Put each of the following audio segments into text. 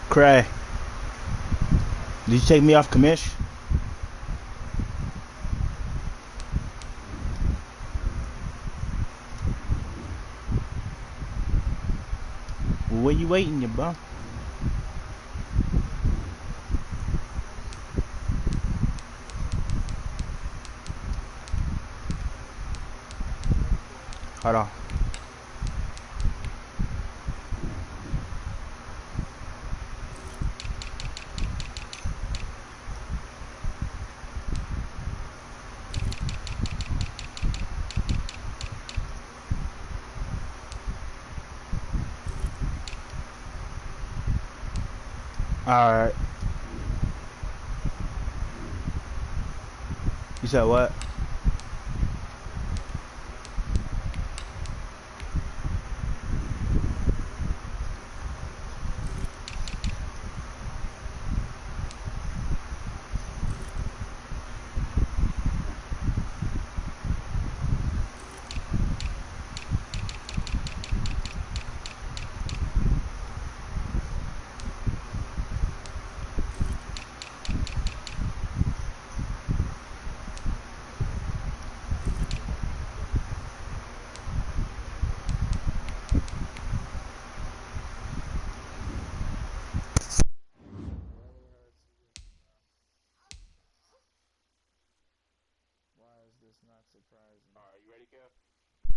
Cray, did you take me off commish? Well, where you waiting, you bum? Hold on. Alright. You said what?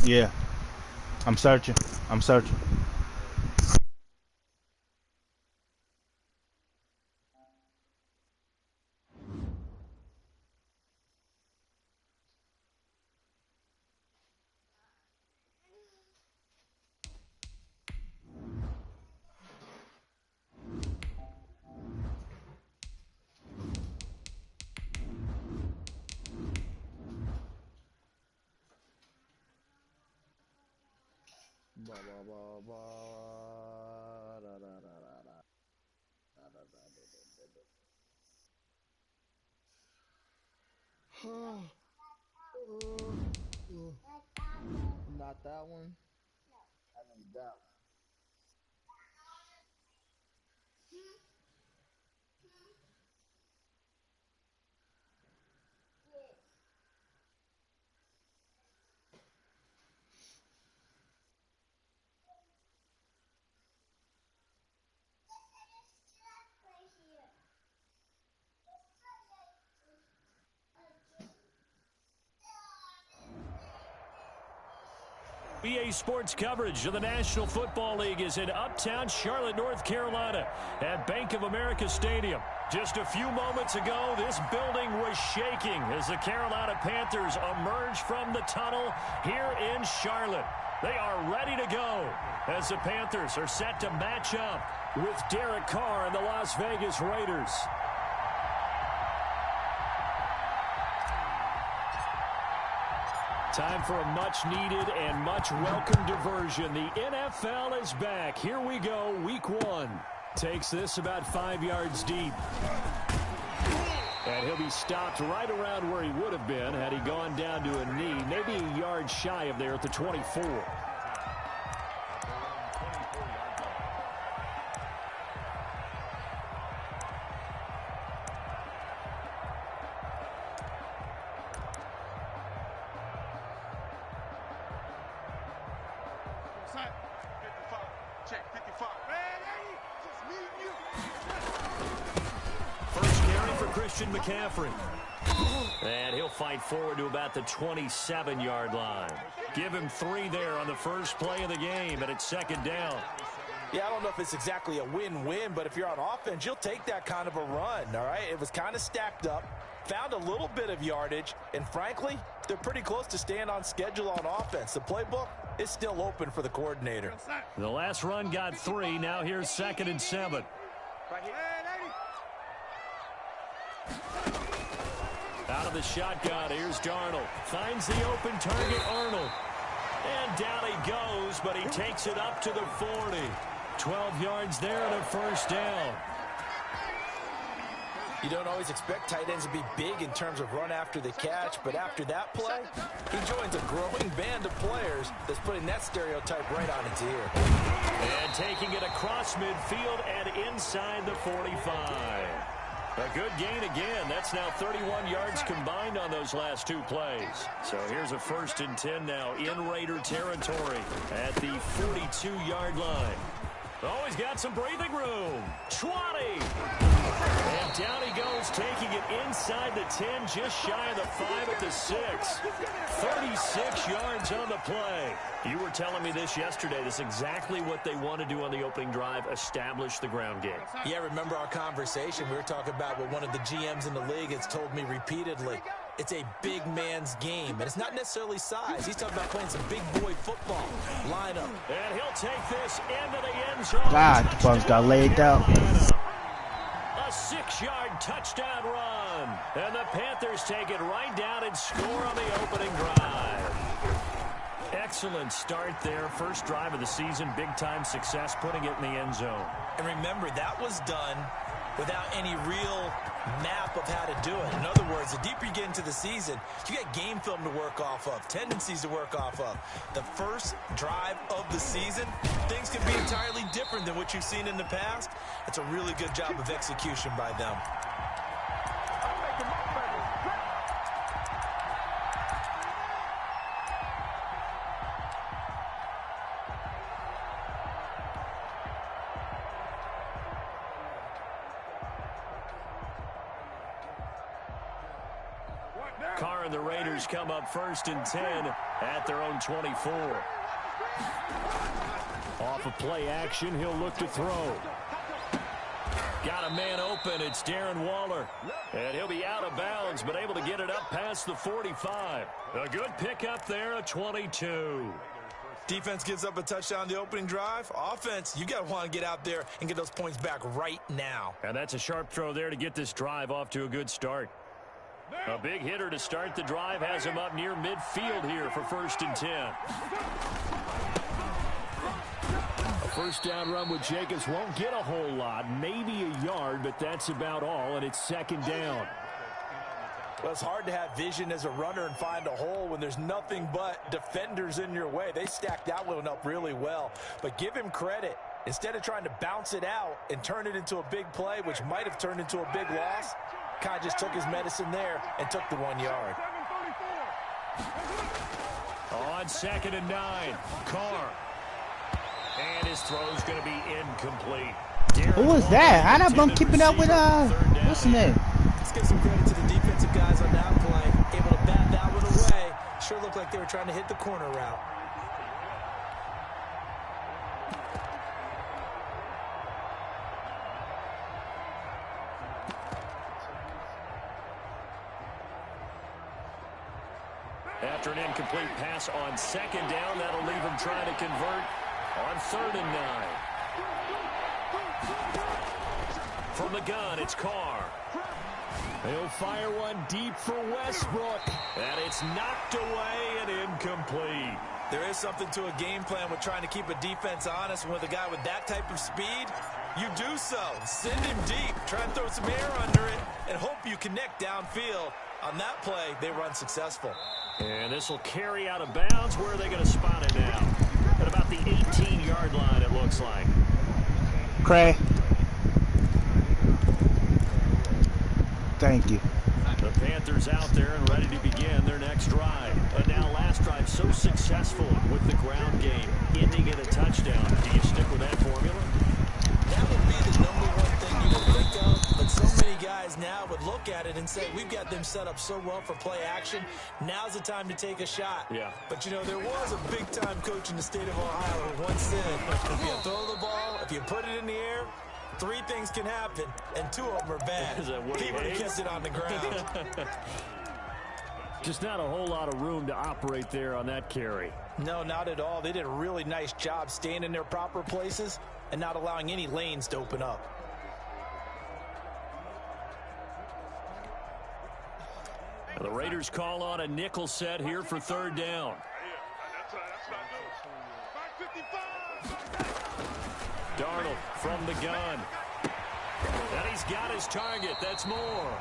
Yeah. I'm searching. I'm searching. Ba, ba, ba, ba, da, da, da, da, da. Da, da, da, da, da, da. Not that one. I need that one. EA Sports coverage of the National Football League is in uptown Charlotte, North Carolina at Bank of America Stadium. Just a few moments ago, this building was shaking as the Carolina Panthers emerged from the tunnel here in Charlotte. They are ready to go as the Panthers are set to match up with Derek Carr and the Las Vegas Raiders. Time for a much-needed and much-welcome diversion. The NFL is back. Here we go, week one. Takes this about 5 yards deep. And he'll be stopped right around where he would have been had he gone down to a knee, maybe a yard shy of there at the 24. McCaffrey. And he'll fight forward to about the 27-yard line. Give him 3 there on the first play of the game, and it's second down. Yeah, I don't know if it's exactly a win-win, but if you're on offense, you'll take that kind of a run, all right? It was kind of stacked up, found a little bit of yardage, and frankly, they're pretty close to staying on schedule on offense. The playbook is still open for the coordinator. The last run got 3. Now here's 2nd and 7. Right here. Out of the shotgun, here's Darnold. Finds the open target, Arnold. And down he goes, but he takes it up to the 40. 12 yards there and a first down. You don't always expect tight ends to be big in terms of run after the catch, but after that play, he joins a growing band of players that's putting that stereotype right on its ear. And taking it across midfield and inside the 45. A good gain again. That's now 31 yards combined on those last two plays. So here's a 1st and 10 now in Raider territory at the 42-yard line. Oh, he's got some breathing room. 20. And down he goes, taking it inside the 10, just shy of the 5 at the 6. 36 yards on the play. You were telling me this yesterday. This is exactly what they want to do on the opening drive, establish the ground game. Yeah, remember our conversation. We were talking about what one of the GMs in the league has told me repeatedly. It's a big man's game, and it's not necessarily size. He's talking about playing some big boy football. Line up. And he'll take this into the end zone. God, the Bucs got laid out. A 6-yard touchdown run. And the Panthers take it right down and score on the opening drive. Excellent start there. First drive of the season. Big-time success, putting it in the end zone. And remember, that was done without any real map of how to do it. In other words, the deeper you get into the season, you got game film to work off of, tendencies to work off of. The first drive of the season, things can be entirely different than what you've seen in the past. It's a really good job of execution by them. Carr and the Raiders come up 1st and 10 at their own 24. Off of play action, he'll look to throw. Got a man open. It's Darren Waller. And he'll be out of bounds, but able to get it up past the 45. A good pickup there, a 22. Defense gives up a touchdown the opening drive. Offense, you got to want to get out there and get those points back right now. And that's a sharp throw there to get this drive off to a good start. A big hitter to start the drive has him up near midfield here for 1st and 10. A first down run with Jacobs won't get a whole lot, maybe a yard, but that's about all, and it's 2nd down. Well, it's hard to have vision as a runner and find a hole when there's nothing but defenders in your way. They stacked that one up really well, but give him credit. Instead of trying to bounce it out and turn it into a big play, which might have turned into a big loss, Kai just took his medicine there and took the 1 yard. On 2nd and 9, Carr. And his throw's going to be incomplete. Who was that? How that bum keeping up with, what's his name? Let's give some credit to the defensive guys on that play. Able to bat that one away. Sure looked like they were trying to hit the corner route. After an incomplete pass on 2nd down, that'll leave him trying to convert on 3rd and 9. From the gun, it's Carr. He'll fire one deep for Westbrook. And it's knocked away and incomplete. There is something to a game plan with trying to keep a defense honest. And with a guy with that type of speed, you do so. Send him deep. Try and throw some air under it and hope you connect downfield. On that play, they were unsuccessful. And this will carry out of bounds. Where are they going to spot it now? At about the 18-yard line, it looks like. Cray. Thank you. The Panthers out there and ready to begin their next drive. And now last drive so successful with the ground game, ending in a touchdown. Do you stick with that formula? That would be the #1 thing you would think of, but so many guys now would look at it and say, we've got them set up so well for play action. Now's the time to take a shot. Yeah. But, you know, there was a big-time coach in the state of Ohio who once said, if you throw the ball, if you put it in the air, 3 things can happen, and 2 of them are bad. He would have kept it on the ground. Just not a whole lot of room to operate there on that carry. No, not at all. They did a really nice job staying in their proper places and not allowing any lanes to open up. The Raiders call on a nickel set here for 3rd down. Darnold from the gun. And he's got his target. That's more.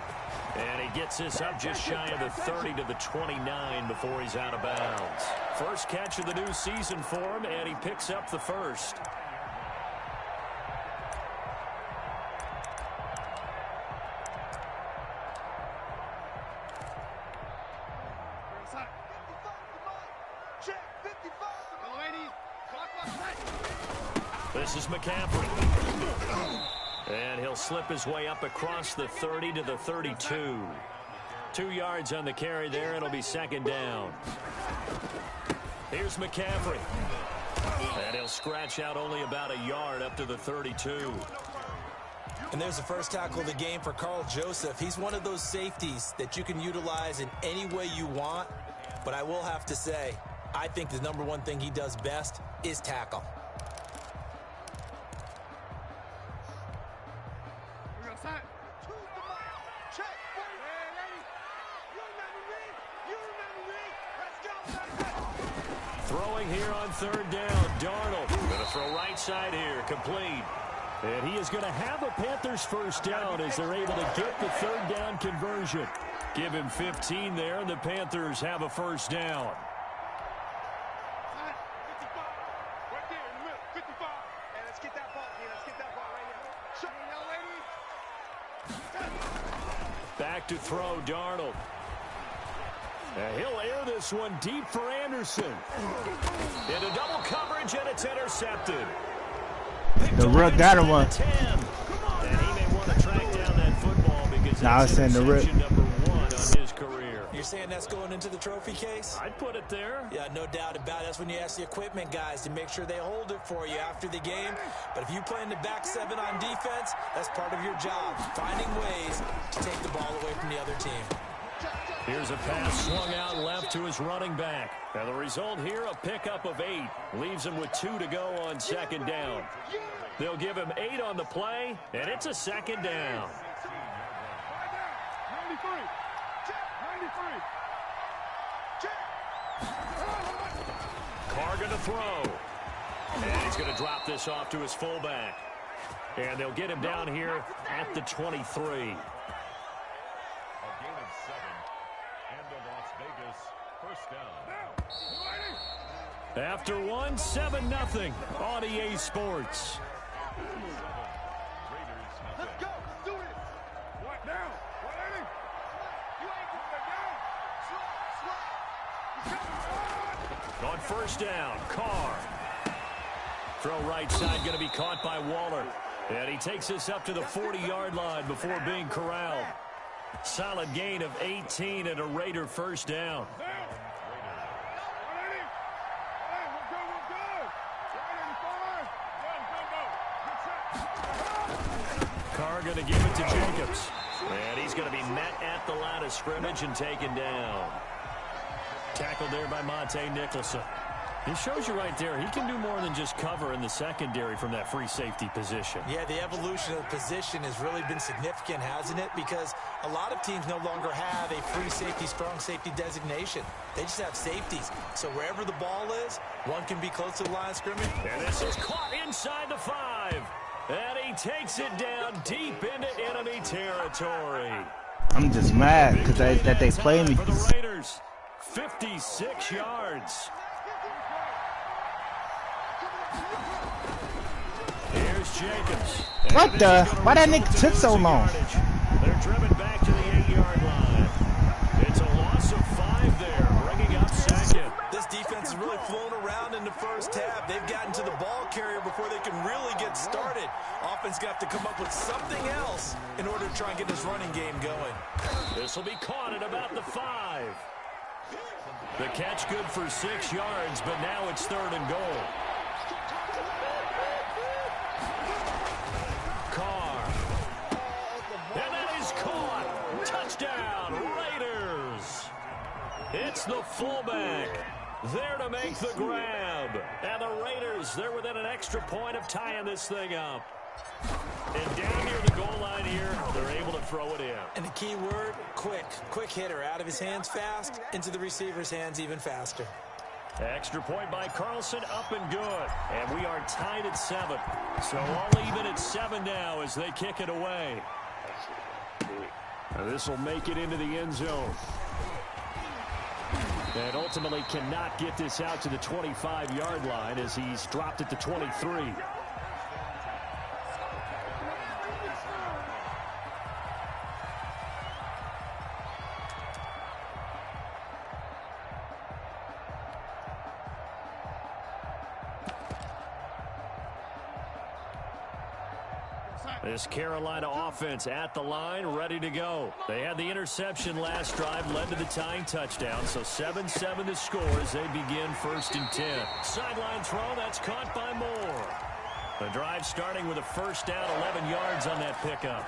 And he gets this up just shy of the 30 to the 29 before he's out of bounds. First catch of the new season for him, and he picks up the first. This is McCaffrey. And he'll slip his way up across the 30 to the 32. 2 yards on the carry there. It'll be second down. Here's McCaffrey. And he'll scratch out only about a yard up to the 32. And there's the first tackle of the game for Carl Joseph. He's one of those safeties that you can utilize in any way you want. But I will have to say, I think the number one thing he does best is tackle. Throwing here on third down, Darnold. Going to throw right side here, complete. And he is going to have a Panthers first down as they're able to get the third down conversion. Give him 15 there, and the Panthers have a first down. Back to throw, Darnold. And he'll air this one deep for Anderson. Into double coverage, and it's intercepted. The Rook got him one. And he may want to track down that football because it's in the Rook. Number 1 on his career. You're saying that's going into the trophy case? I'd put it there. Yeah, no doubt about it. That's when you ask the equipment guys to make sure they hold it for you after the game. But if you play in the back seven on defense, that's part of your job, finding ways to take the ball away from the other team. Here's a pass swung out left to his running back. And the result here, a pickup of 8. Leaves him with 2 to go on second down. They'll give him 8 on the play, and it's a second down. 93. Carr going to throw. And he's going to drop this off to his fullback. And they'll get him down here at the 23. After 1, 7-0 on EA Sports. Let's go. Let's do this. What now? What inning? You ain't going down. On first down, Carr. Throw right side going to be caught by Waller. And he takes this up to the 40-yard line before being corralled. Solid gain of 18 and a Raider first down. Carr going to give it to Jacobs. And he's going to be met at the line of scrimmage and taken down. Tackled there by Monte Nicholson. He shows you right there, he can do more than just cover in the secondary from that free safety position. Yeah, the evolution of the position has really been significant, hasn't it? Because a lot of teams no longer have a free safety, strong safety designation. They just have safeties. So wherever the ball is, one can be close to the line of scrimmage. And this is caught inside the 5. And he takes it down deep into enemy territory. I'm just mad because that they play me. For the Raiders, 56 yards. Here's Jacobs. What the? Why that nigga took so long? They're driven back to the 8-yard line. It's a loss of 5 there, bringing up second. This defense has really flown around in the first half. They've gotten to the ball carrier before they can really get started. Offense got to come up with something else in order to try and get this running game going. This will be caught at about the 5. The catch good for 6 yards, but now it's 3rd and goal. Carr. And that is caught. Touchdown, Raiders. It's the fullback there to make the grab. And the Raiders, they're within an extra point of tying this thing up. And down near the goal line here, they're able to throw it in. And the key word, quick. Quick hitter. Out of his hands fast, into the receiver's hands even faster. Extra point by Carlson, up and good. And we are tied at 7. So all even at 7 now as they kick it away. This will make it into the end zone. And ultimately cannot get this out to the 25-yard line as he's dropped it to 23. This Carolina offense at the line, ready to go. They had the interception last drive, led to the tying touchdown. So 7-7 the score as they begin 1st and 10. Sideline throw, that's caught by Moore. The drive starting with a first down, 11 yards on that pickup.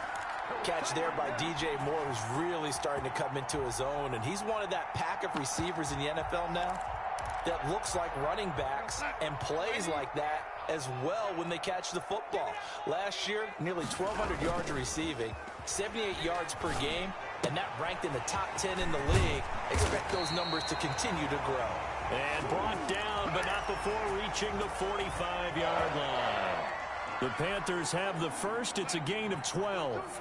Catch there by DJ Moore, who's really starting to come into his own. And he's one of that pack of receivers in the NFL now that looks like running backs and plays like that as well when they catch the football. Last year, nearly 1,200 yards receiving, 78 yards per game, and that ranked in the top 10 in the league. Expect those numbers to continue to grow. And brought down, but not before reaching the 45-yard line. The Panthers have the first. It's a gain of 12.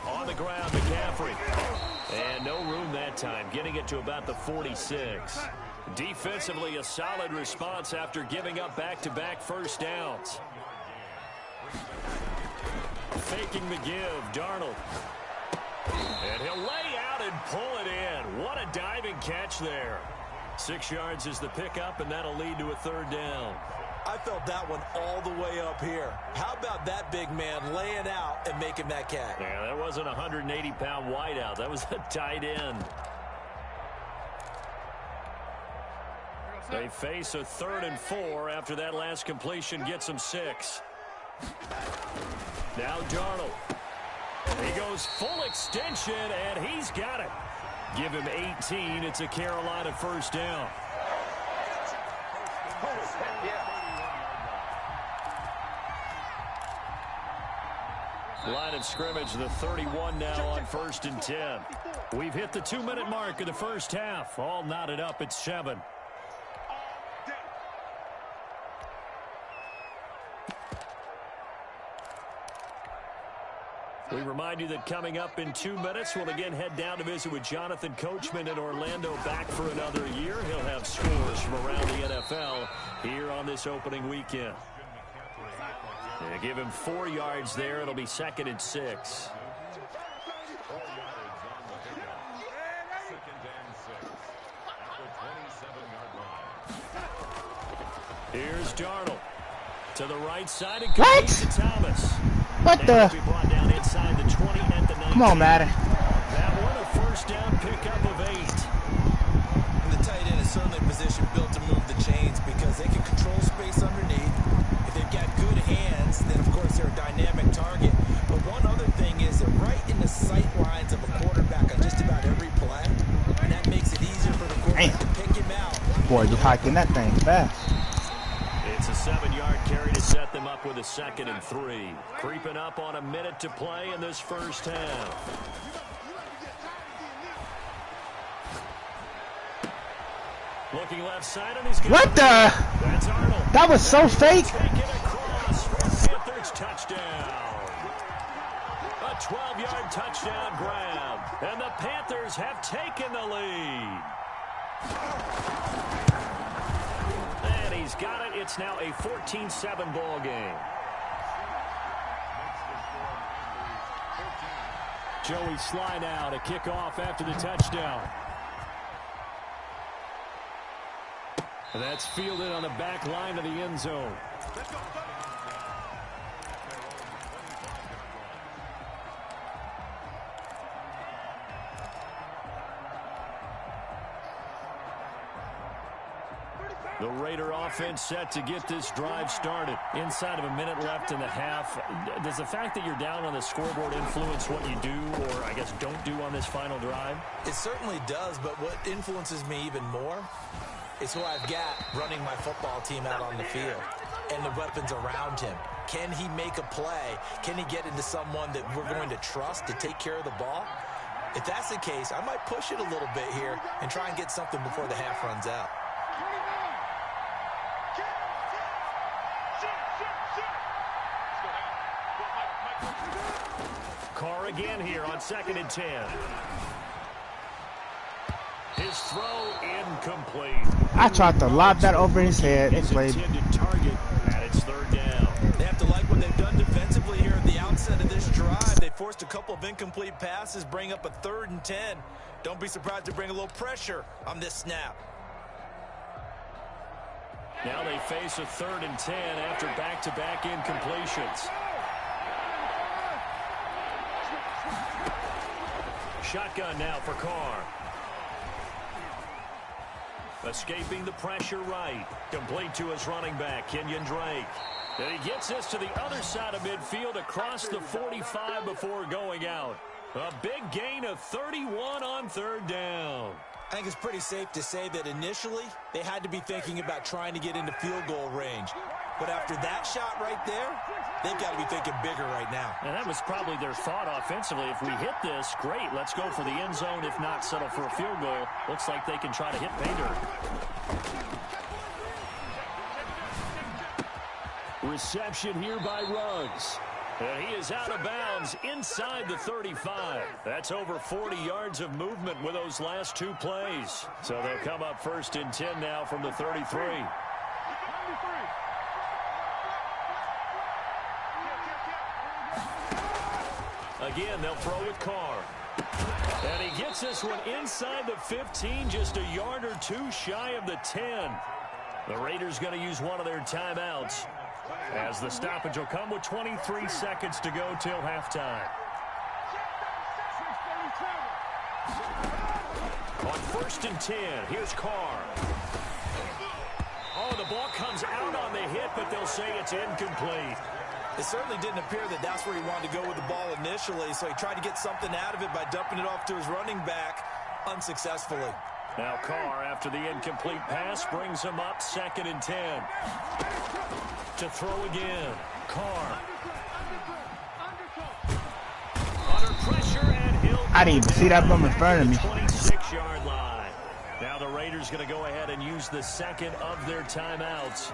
On the ground, McCaffrey. And no room that time, getting it to about the 46. Defensively, a solid response after giving up back-to-back first downs. Faking the give, Darnold. And he'll lay out and pull it in. What a diving catch there. 6 yards is the pickup, and that'll lead to a third down. I felt that one all the way up here. How about that big man laying out and making that catch? Yeah, that wasn't a 180-pound wideout. That was a tight end. They face a 3rd and 4 after that last completion gets them 6. Now Darnold. He goes full extension, and he's got it. Give him 18. It's a Carolina first down. Line of scrimmage, the 31 now on 1st and 10. We've hit the 2-minute mark of the first half. All knotted up at 7. We remind you that coming up in 2 minutes, we'll again head down to visit with Jonathan Coachman in Orlando, back for another year. He'll have scores from around the NFL here on this opening weekend. Yeah, give him 4 yards there. It'll be 2nd and 6. Here's Darnold to the right side and completes to Thomas. What the? Be brought down inside the 20 at the 19. Come on, Madden. That one a first down pickup of 8. And the tight end is certainly a position built to move the chains because they can control space underneath. If they've got good hands, then of course they're a dynamic target. But one other thing is they're right in the sight lines of a quarterback on just about every play. And that makes it easier for the quarterback to pick him out. Boy, you hiking that thing fast. It's a 7-yard carry to set them up with a 2nd and 3. Creeping up on a minute to play in this first half. Looking left side, and he's got What the? That's Arnold. That was so fake. Take it across for Panthers touchdown. A 12-yard touchdown grab. And the Panthers have taken the lead. And he's got it. It's now a 14-7 ball game. Joey Sly now to kick off after the touchdown. And that's fielded on the back line of the end zone. The Raider offense set to get this drive started. Inside of a minute left in the half. Does the fact that you're down on the scoreboard influence what you do, or I guess don't do on this final drive? It certainly does, but what influences me even more is who I've got running my football team out on the field and the weapons around him. Can he make a play? Can he get into someone that we're going to trust to take care of the ball? If that's the case, I might push it a little bit here and try and get something before the half runs out. Carr again here on 2nd and 10. His throw incomplete. I tried to lob that over his head. His intended target, and it's 3rd down. They have to like what they've done defensively here at the outset of this drive. They forced a couple of incomplete passes, bring up a 3rd and 10. Don't be surprised to bring a little pressure on this snap. Now they face a 3rd and 10 after back-to-back incompletions. Shotgun now for Carr. Escaping the pressure right. Complete to his running back, Kenyon Drake. And he gets this to the other side of midfield across the 45 before going out. A big gain of 31 on 3rd down. I think it's pretty safe to say that initially they had to be thinking about trying to get into field goal range. But after that shot right there, they've got to be thinking bigger right now. And that was probably their thought offensively. If we hit this, great, let's go for the end zone. If not, settle for a field goal. Looks like they can try to hit pay dirt. Reception here by Ruggs. And he is out of bounds inside the 35. That's over 40 yards of movement with those last 2 plays. So they'll come up 1st and 10 now from the 33. Again, they'll throw with Carr. And he gets this one inside the 15, just a yard or 2 shy of the 10. The Raiders going to use one of their timeouts, as the stoppage will come with 23 seconds to go till halftime. On 1st and 10, here's Carr. Oh, the ball comes out on the hit, but they'll say it's incomplete. It certainly didn't appear that that's where he wanted to go with the ball initially, so he tried to get something out of it by dumping it off to his running back unsuccessfully. Now Carr, after the incomplete pass, brings him up 2nd and 10. To throw again. Carr. Under pressure, and he'll... I didn't even see that from in front of me. 26-yard line. Now the Raiders going to go ahead and use the second of their timeouts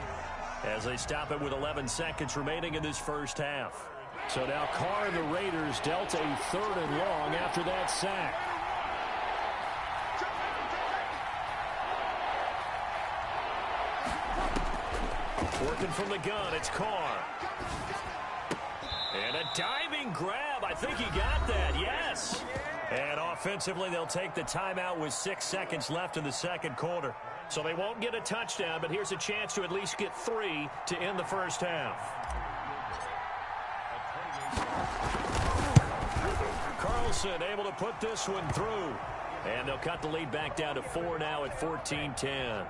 as they stop it with 11 seconds remaining in this first half. So now Carr and the Raiders dealt a 3rd and long after that sack. Working from the gun, it's Carr. And a diving grab. I think he got that, yes. And offensively, they'll take the timeout with 6 seconds left in the second quarter. So they won't get a touchdown, but here's a chance to at least get 3 to end the first half. Carlson able to put this one through. And they'll cut the lead back down to 4 now at 14-10.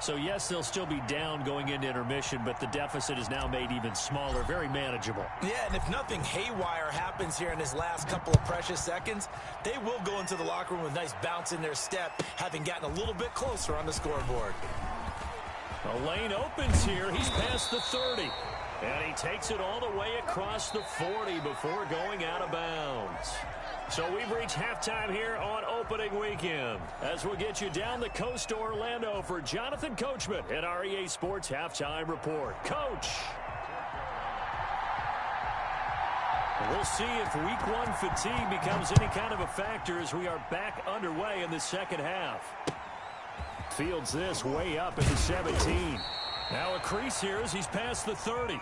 So, yes, they'll still be down going into intermission, but the deficit is now made even smaller, very manageable. Yeah, and if nothing haywire happens here in his last couple of precious seconds, they will go into the locker room with a nice bounce in their step, having gotten a little bit closer on the scoreboard. The lane opens here. He's past the 30. And he takes it all the way across the 40 before going out of bounds. So we've reached halftime here on opening weekend, as we'll get you down the coast to Orlando for Jonathan Coachman at our EA Sports Halftime Report. Coach. We'll see if week 1 fatigue becomes any kind of a factor as we are back underway in the second half. Fields this way up at the 17. Now a crease here as he's past the 30.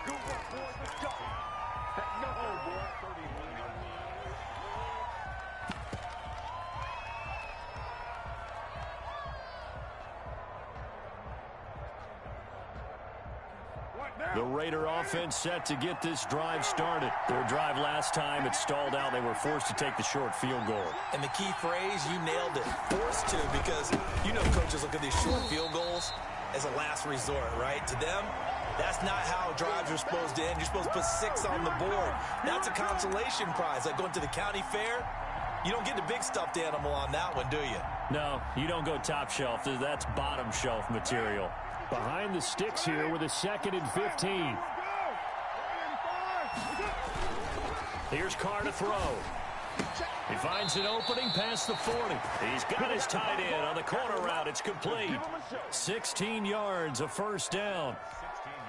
The Raider offense set to get this drive started. Their drive last time, it stalled out. They were forced to take the short field goal. And the key phrase, you nailed it, forced to, because you know coaches look at these short field goals as a last resort, right? To them, that's not how drives are supposed to end. You're supposed to put 6 on the board. That's a consolation prize. Like going to the county fair, you don't get the big stuffed animal on that one, do you? No, you don't go top shelf. That's bottom shelf material. Behind the sticks here with a 2nd and 15. Here's Carr to throw. He finds an opening past the 40. He's got his tight end on the corner route. It's complete. 16 yards, a first down.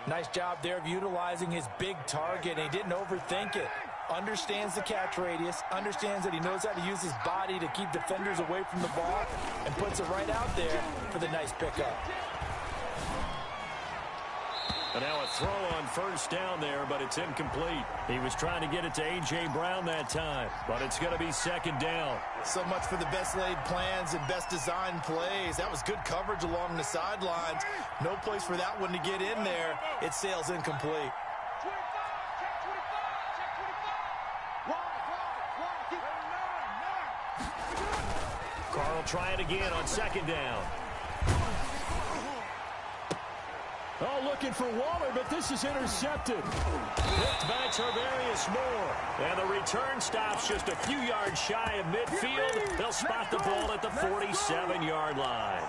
Nice job there of utilizing his big target. He didn't overthink it. Understands the catch radius, understands that he knows how to use his body to keep defenders away from the ball, and puts it right out there for the nice pickup. And now a throw on first down there, but it's incomplete. He was trying to get it to A.J. Brown that time, but it's going to be second down. So much for the best laid plans and best designed plays. That was good coverage along the sidelines. No place for that one to get in there. It sails incomplete. Carl try it again on second down. Oh, looking for Waller, but this is intercepted. Picked by Tarvarius Moore. And the return stops just a few yards shy of midfield. They'll spot the ball at the 47-yard line.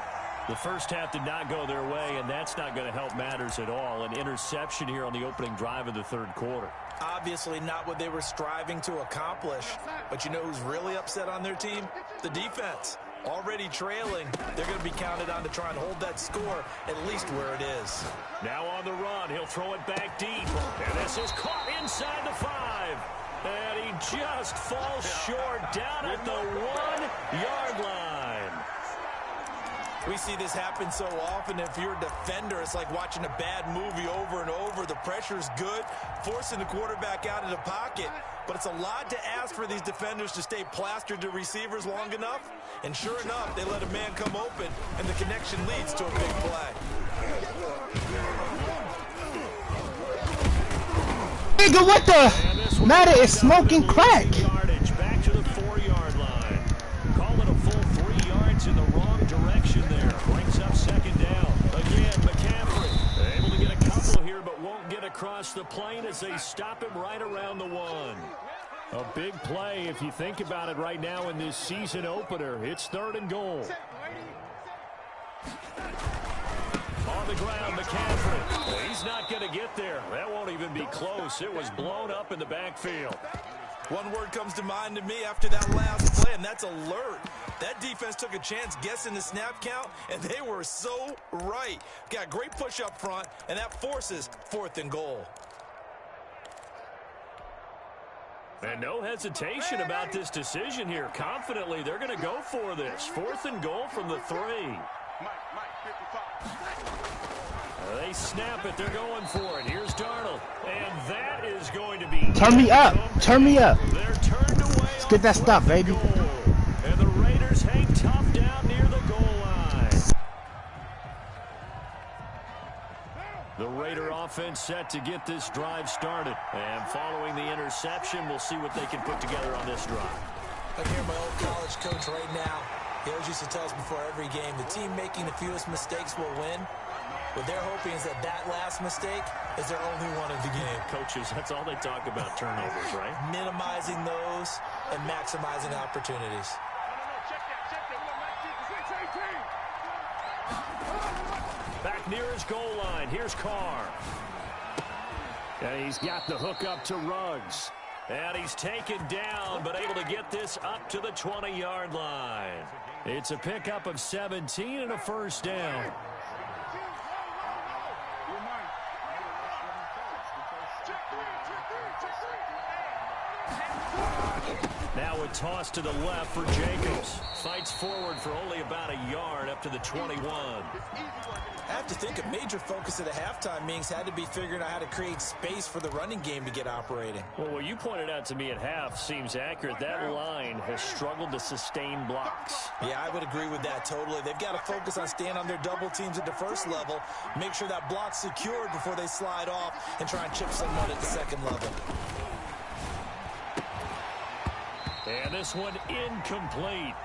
The first half did not go their way, and that's not going to help matters at all. An interception here on the opening drive of the third quarter. Obviously not what they were striving to accomplish. But you know who's really upset on their team? The defense. Already trailing, they're going to be counted on to try and hold that score at least where it is. Now on the run, he'll throw it back deep. And this is caught inside the 5. And he just falls short down at the 1-yard line. We see this happen so often. If you're a defender, it's like watching a bad movie over and over. The pressure's good, forcing the quarterback out of the pocket. But it's a lot to ask for these defenders to stay plastered to receivers long enough. And sure enough, they let a man come open, and the connection leads to a big play. Nigga, what the matter is smoking crack? Back to the 4-yard line. Call it a full 3 yards in the wrong direction there. Brings up second down. Again, McCaffrey able to get a couple here, but won't get across the plane as they stop him right around the 1. A big play if you think about it right now in this season opener. It's 3rd and goal. On the ground, McCaffrey. Well, he's not going to get there. That won't even be close. It was blown up in the backfield. One word comes to mind to me after that last play, and that's alert. That defense took a chance guessing the snap count, and they were so right. Got great push up front, and that forces 4th and goal. And no hesitation about this decision here. Confidently, they're going to go for this. 4th and goal from the 3. They snap it. They're going for it. Here's Darnold. And that is going to be... Turn me up. Turn me up. They're turned away. Let's get that stuff, baby. And the Raiders hang tough down near the goal line. The Raider offense set to get this drive started. And following the interception, we'll see what they can put together on this drive. I hear my old college coach right now. He always used to tell us before every game, the team making the fewest mistakes will win. What they're hoping is that that last mistake is their only one of the game. Coaches, that's all they talk about, turnovers, right? Minimizing those and maximizing opportunities. Back near his goal line. Here's Carr. And he's got the hook up to Ruggs. And he's taken down, but able to get this up to the 20-yard line. It's a pickup of 17 and a first down. Now a toss to the left for Jacobs. Fights forward for only about a yard up to the 21. I have to think a major focus of the halftime meetings had to be figuring out how to create space for the running game to get operating. Well, what you pointed out to me at half seems accurate. That line has struggled to sustain blocks. Yeah, I would agree with that totally. They've got to focus on staying on their double teams at the first level, make sure that block's secured before they slide off and try and chip someone at the second level. And this one incomplete.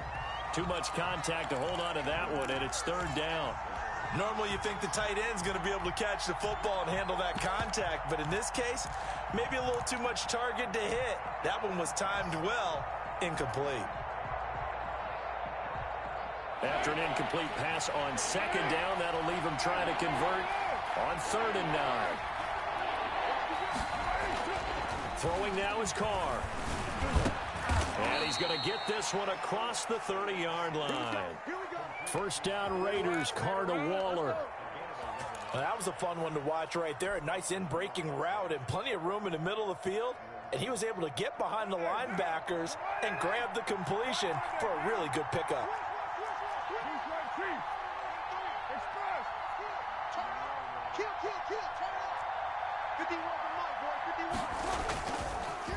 Too much contact to hold on to that one, and it's 3rd down. Normally you think the tight end's going to be able to catch the football and handle that contact, but in this case, maybe a little too much target to hit. That one was timed well, incomplete. After an incomplete pass on second down, that'll leave him trying to convert on 3rd and 9. Throwing now is Carr. And he's going to get this one across the 30-yard line. First down Raiders, Carr to Waller. Well, that was a fun one to watch right there. A nice in-breaking route and plenty of room in the middle of the field. And he was able to get behind the linebackers and grab the completion for a really good pickup.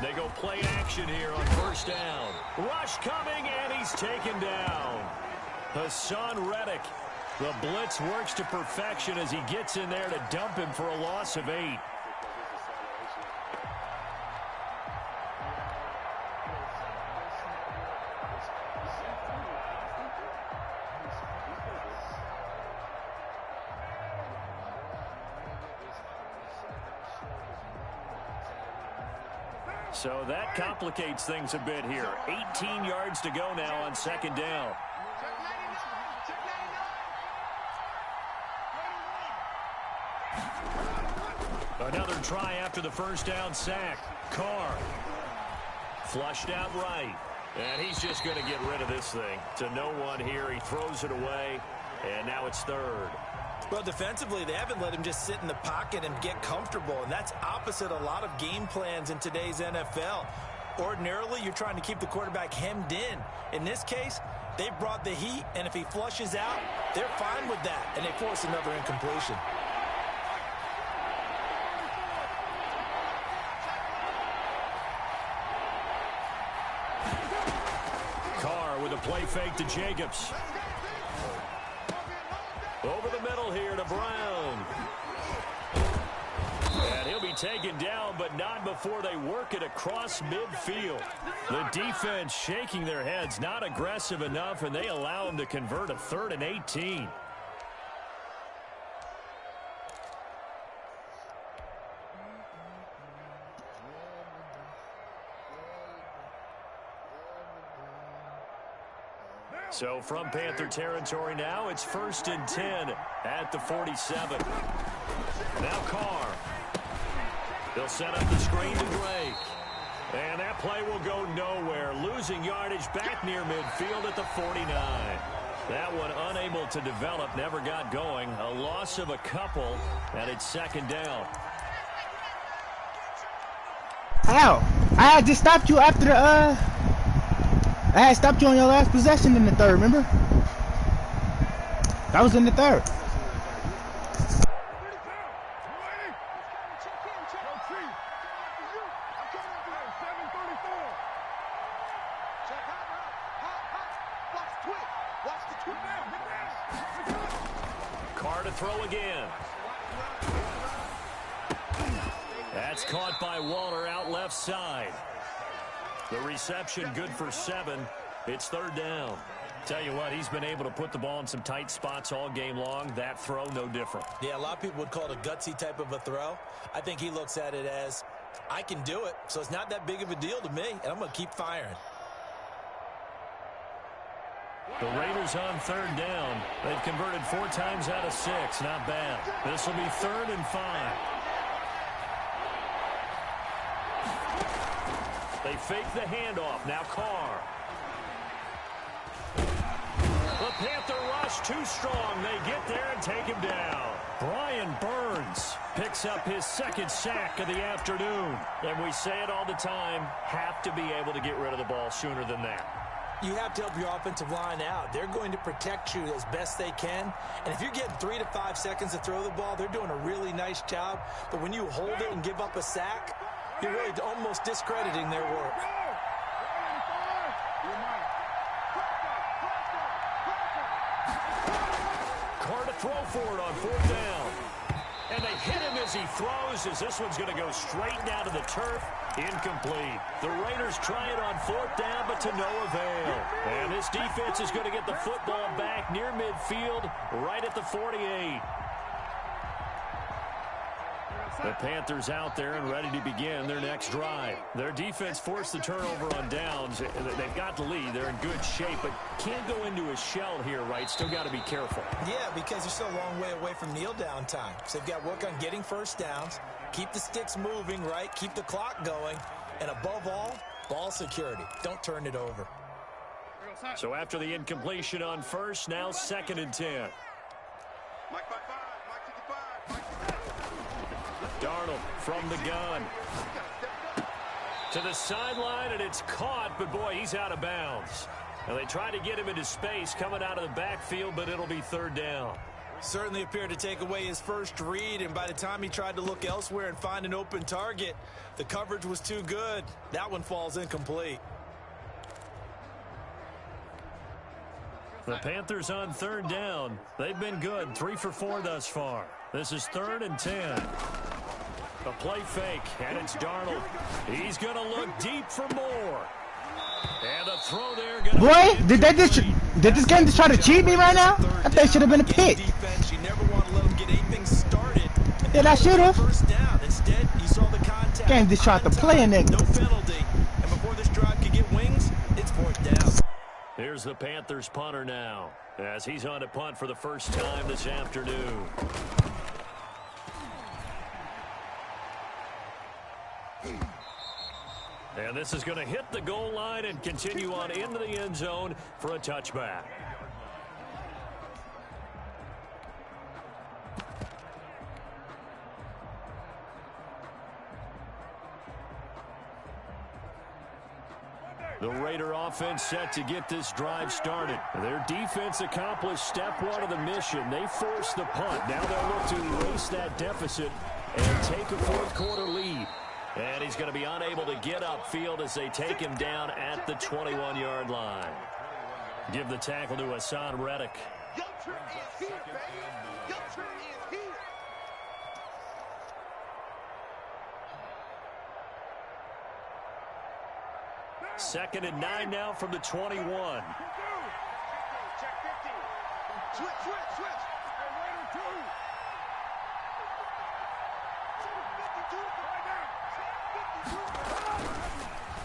They go play action here on first down. Rush coming, and he's taken down. Hassan Reddick. The blitz works to perfection as he gets in there to dump him for a loss of 8. So that complicates things a bit here. 18 yards to go now on second down. Another try after the first down sack. Carr flushed out right. And he's just going to get rid of this thing. To no one here. He throws it away. And now it's third. Well, defensively, they haven't let him just sit in the pocket and get comfortable, and that's opposite a lot of game plans in today's NFL. Ordinarily, you're trying to keep the quarterback hemmed in. In this case, they brought the heat, and if he flushes out, they're fine with that, and they force another incompletion. Carr with a play fake to Jacobs. Over the middle here to Brown. And he'll be taken down, but not before they work it across midfield. The defense shaking their heads, not aggressive enough, and they allow him to convert a 3rd and 18. So from Panther territory now, it's 1st and 10 at the 47. Now Carr. They'll set up the screen to Drake. And that play will go nowhere. Losing yardage back near midfield at the 49. That one unable to develop, never got going. A loss of a couple, and it's second down. How? I had just stopped you after the, I had stopped you on your last possession in the 3rd, remember? That was in the 3rd. Carr to throw again. That's caught by Waller out left side. The reception good for 7. It's 3rd down. Tell you what, he's been able to put the ball in some tight spots all game long. That throw, no different. Yeah, a lot of people would call it a gutsy type of a throw. I think he looks at it as, I can do it, so it's not that big of a deal to me, and I'm going to keep firing. The Raiders on 3rd down. They've converted 4 times out of 6. Not bad. This will be 3rd and 5. They fake the handoff. Now Carr. The Panther rush too strong. They get there and take him down. Brian Burns picks up his 2nd sack of the afternoon. And we say it all the time, have to be able to get rid of the ball sooner than that. You have to help your offensive line out. They're going to protect you as best they can. And if you're getting 3 to 5 seconds to throw the ball, they're doing a really nice job. But when you hold it and give up a sack, you're really almost discrediting their work. Carr to throw for it on 4th down. And they hit him as he throws, as this one's going to go straight down to the turf. Incomplete. The Raiders try it on 4th down, but to no avail. And this defense is going to get the football back near midfield, right at the 48. The Panthers out there and ready to begin their next drive. Their defense forced the turnover on downs. They've got the lead. They're in good shape, but can't go into a shell here, right? Still got to be careful. Yeah, because they're still a long way away from kneel down time. So they've got to work on getting first downs, keep the sticks moving, right? Keep the clock going. And above all, ball security. Don't turn it over. So after the incompletion on 1st, now 2nd and 10. Darnold from the gun. To the sideline, and it's caught, but boy, he's out of bounds. And they tried to get him into space coming out of the backfield, but it'll be third down. Certainly appeared to take away his first read, and by the time he tried to look elsewhere and find an open target, the coverage was too good. That one falls incomplete. The Panthers on third down. They've been good, 3 for 4 thus far. This is 3rd and 10. A play fake, and it's Darnold. He's going to look deep for more. And the throw there. Boy, did this game just try to cheat me right now? I think it should have been a pick. You never want to let them get anything started. Yeah, I should have. First down. Instead, you saw the contact. Game just tried to play a nigga. No penalty. And before this drive could get wings, it's 4th down. Here's the Panthers punter now, as he's on to punt for the first time this afternoon. And this is going to hit the goal line and continue on into the end zone for a touchback. The Raider offense set to get this drive started. Their defense accomplished step 1 of the mission. They forced the punt. Now they'll look to erase that deficit and take a 4th quarter lead. And he's going to be unable to get upfield as they take him down at the 21-yard line. Give the tackle to Hassan Reddick. Your turn is here, baby. Your turn is here. Second and 9 now from the 21. Check 15. Switch.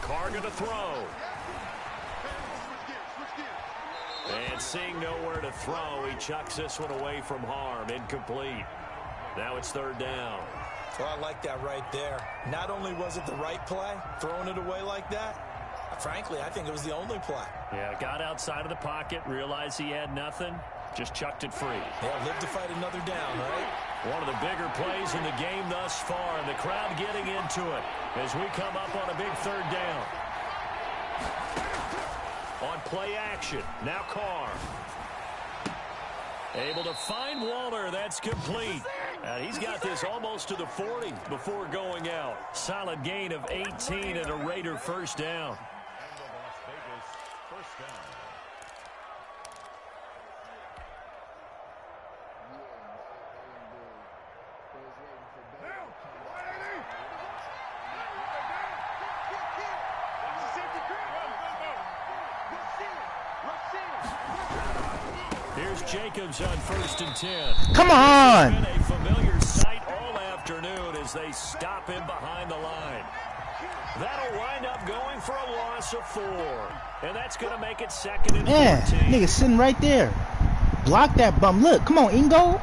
Carr going to throw. And seeing nowhere to throw, he chucks this one away from harm. Incomplete. Now it's 3rd down. Well, I like that right there. Not only was it the right play, throwing it away like that, frankly, I think it was the only play. Yeah, got outside of the pocket, realized he had nothing, just chucked it free. Yeah, live to fight another down, right? One of the bigger plays in the game thus far, and the crowd getting into it as we come up on a big 3rd down. On play action, now Carr. Able to find Waller. That's complete. He's got this almost to the 40 before going out. Solid gain of 18 and a Raider first down. Here's Jacobs on 1st and 10. Come on. It's been a familiar sight all afternoon as they stop him behind the line. That'll wind up going for a loss of 4. And that's going to make it 2nd and 14. Yeah, nigga sitting right there. Block that bum. Look, come on, Ingo.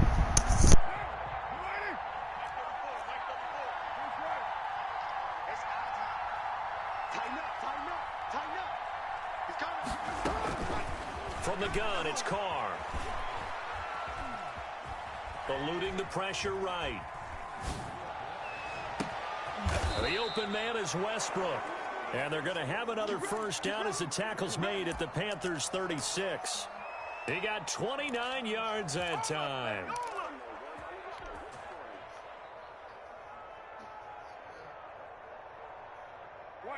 From the gun, it's Carr. Eluding the pressure right. The open man is Westbrook. And they're going to have another first down as the tackle's made at the Panthers' 36. He got 29 yards that time.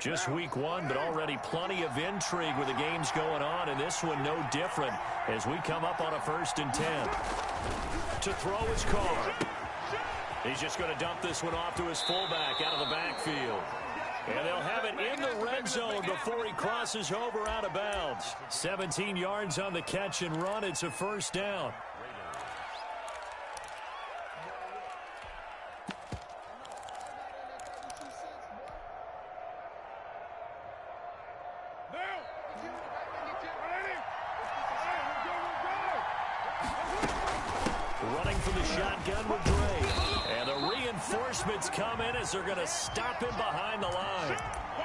Just week 1, but already plenty of intrigue with the games going on, and this one no different as we come up on a 1st and 10. To throw his Carr. He's just going to dump this one off to his fullback out of the backfield. And they'll have it in the red zone before he crosses over out of bounds. 17 yards on the catch and run. It's a first down. from the shotgun with Drake. And the reinforcements come in as they're going to stop him behind the line.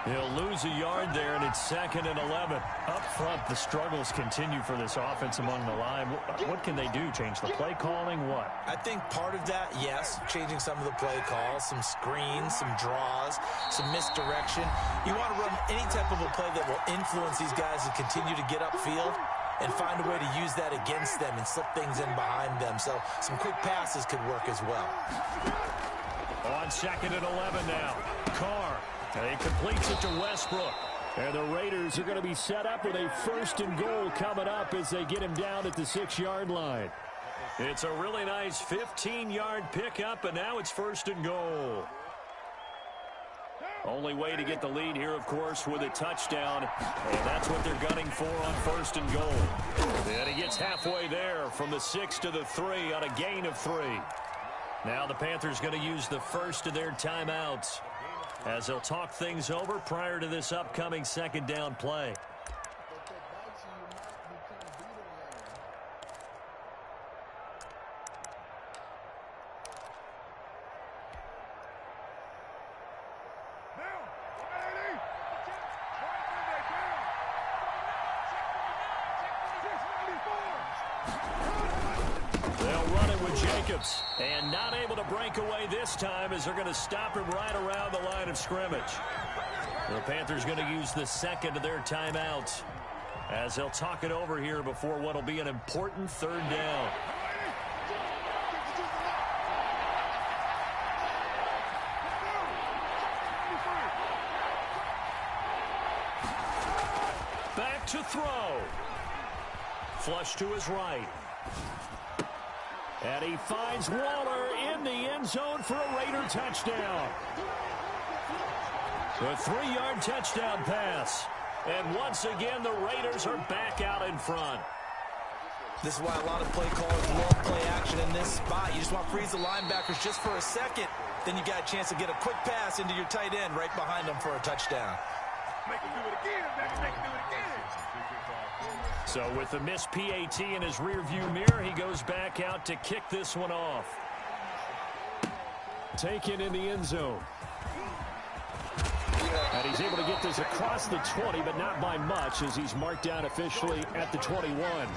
He'll lose a yard there, and it's 2nd and 11. Up front, the struggles continue for this offense among the line. What can they do? Change the play calling? What? I think part of that, yes, changing some of the play calls, some screens, some draws, some misdirection. You want to run any type of a play that will influence these guys to continue to get upfield and find a way to use that against them and slip things in behind them. So some quick passes could work as well. On 2nd and 11 now. Carr. And he completes it to Westbrook. And the Raiders are going to be set up with a 1st and goal coming up as they get him down at the 6-yard line. It's a really nice 15-yard pickup, and now it's 1st and goal. Only way to get the lead here, of course, with a touchdown. And that's what they're gunning for on 1st and goal. And he gets halfway there from the 6 to the 3 on a gain of 3. Now the Panthers going to use the first of their timeouts as they'll talk things over prior to this upcoming 2nd down play. Jacobs, and not able to break away this time as they're going to stop him right around the line of scrimmage. The Panthers going to use the 2nd of their timeouts as they'll talk it over here before what will be an important 3rd down. Back to throw. Flush to his right. And he finds Waller in the end zone for a Raider touchdown. A 3-yard touchdown pass. And once again, the Raiders are back out in front. This is why a lot of play callers love play action in this spot. You just want to freeze the linebackers just for a second. Then you got a chance to get a quick pass into your tight end right behind them for a touchdown. Make him do it again. Make him do it again. So with the missed PAT in his rearview mirror, he goes back out to kick this one off. Taken in the end zone. And he's able to get this across the 20, but not by much as he's marked down officially at the 21.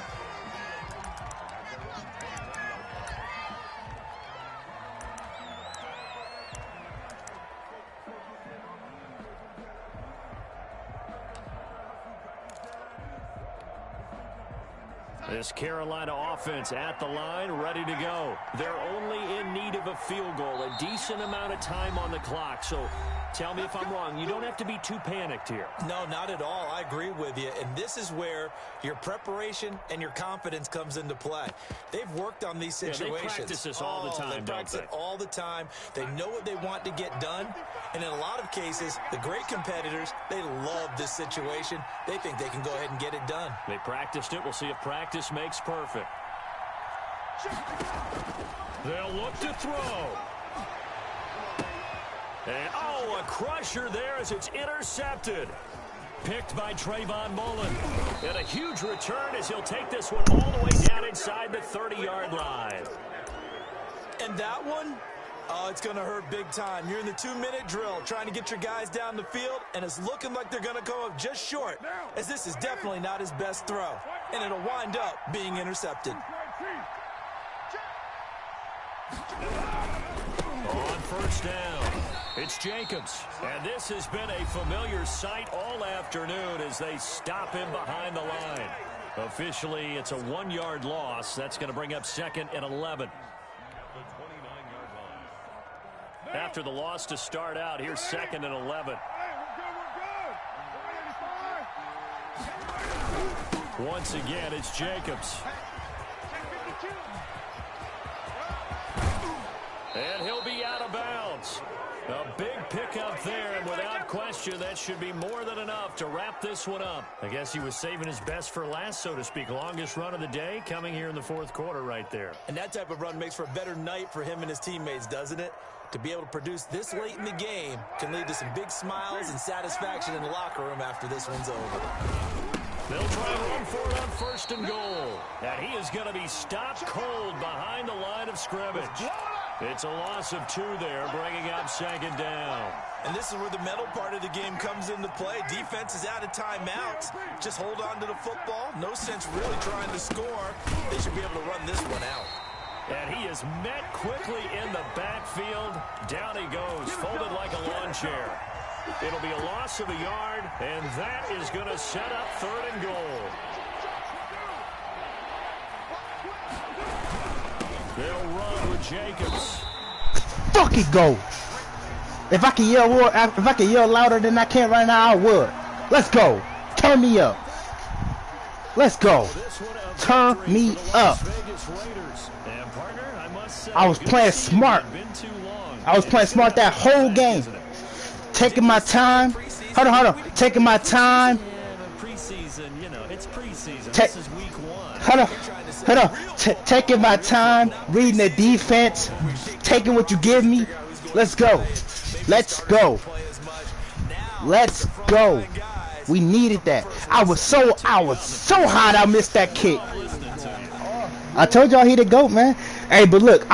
This Carolina offense at the line, ready to go. They're only in need of a field goal, a decent amount of time on the clock. So tell me if I'm wrong. You don't have to be too panicked here. No, not at all. I agree with you. And this is where your preparation and your confidence comes into play. They've worked on these situations. They practice this all the time, they practice it all the time. They know what they want to get done. And in a lot of cases, the great competitors, they love this situation. They think they can go ahead and get it done. They practiced it. We'll see if practice makes perfect. They'll look to throw. And, a crusher there as it's intercepted. Picked by Trayvon Mullen. And a huge return as he'll take this one all the way down inside the 30-yard line. And that one, it's going to hurt big time. You're in the 2-minute drill trying to get your guys down the field, and it's looking like they're going to come up just short, as this is definitely not his best throw. And it'll wind up being intercepted. On 1st down, it's Jacobs. And this has been a familiar sight all afternoon as they stop him behind the line. Officially, it's a 1-yard loss. That's going to bring up 2nd and 11. After the loss to start out, here's 2nd and 11. Once again, it's Jacobs. And he'll be out of bounds. A big pickup there, and without question, that should be more than enough to wrap this one up. I guess he was saving his best for last, so to speak. Longest run of the day coming here in the 4th quarter right there. And that type of run makes for a better night for him and his teammates, doesn't it? To be able to produce this late in the game can lead to some big smiles and satisfaction in the locker room after this one's over. They'll try to run for it on 1st and goal. And he is going to be stopped cold behind the line of scrimmage. It's a loss of 2 there, bringing up 2nd down. And this is where the mental part of the game comes into play. Defense is out of timeouts. Just hold on to the football. No sense really trying to score. They should be able to run this one out. And he is met quickly in the backfield. Down he goes, folded like a lawn chair. It'll be a loss of a yard, and that is going to set up 3rd and goal. They'll run with Jacobs. Fuck it, go. If I can yell louder than I can right now, I would. Let's go. Turn me up. Let's go. Turn me up. I was playing smart. I was playing smart that whole game. Taking my time. Hold on. Taking my time. Preseason, you know, it's preseason. This is week 1. Hold on. Taking my time. Reading the defense. Taking what you give me. Let's go. Let's go. Let's go. We needed that. I was so hot I missed that kick. I told y'all he the GOAT, man. Hey, but look,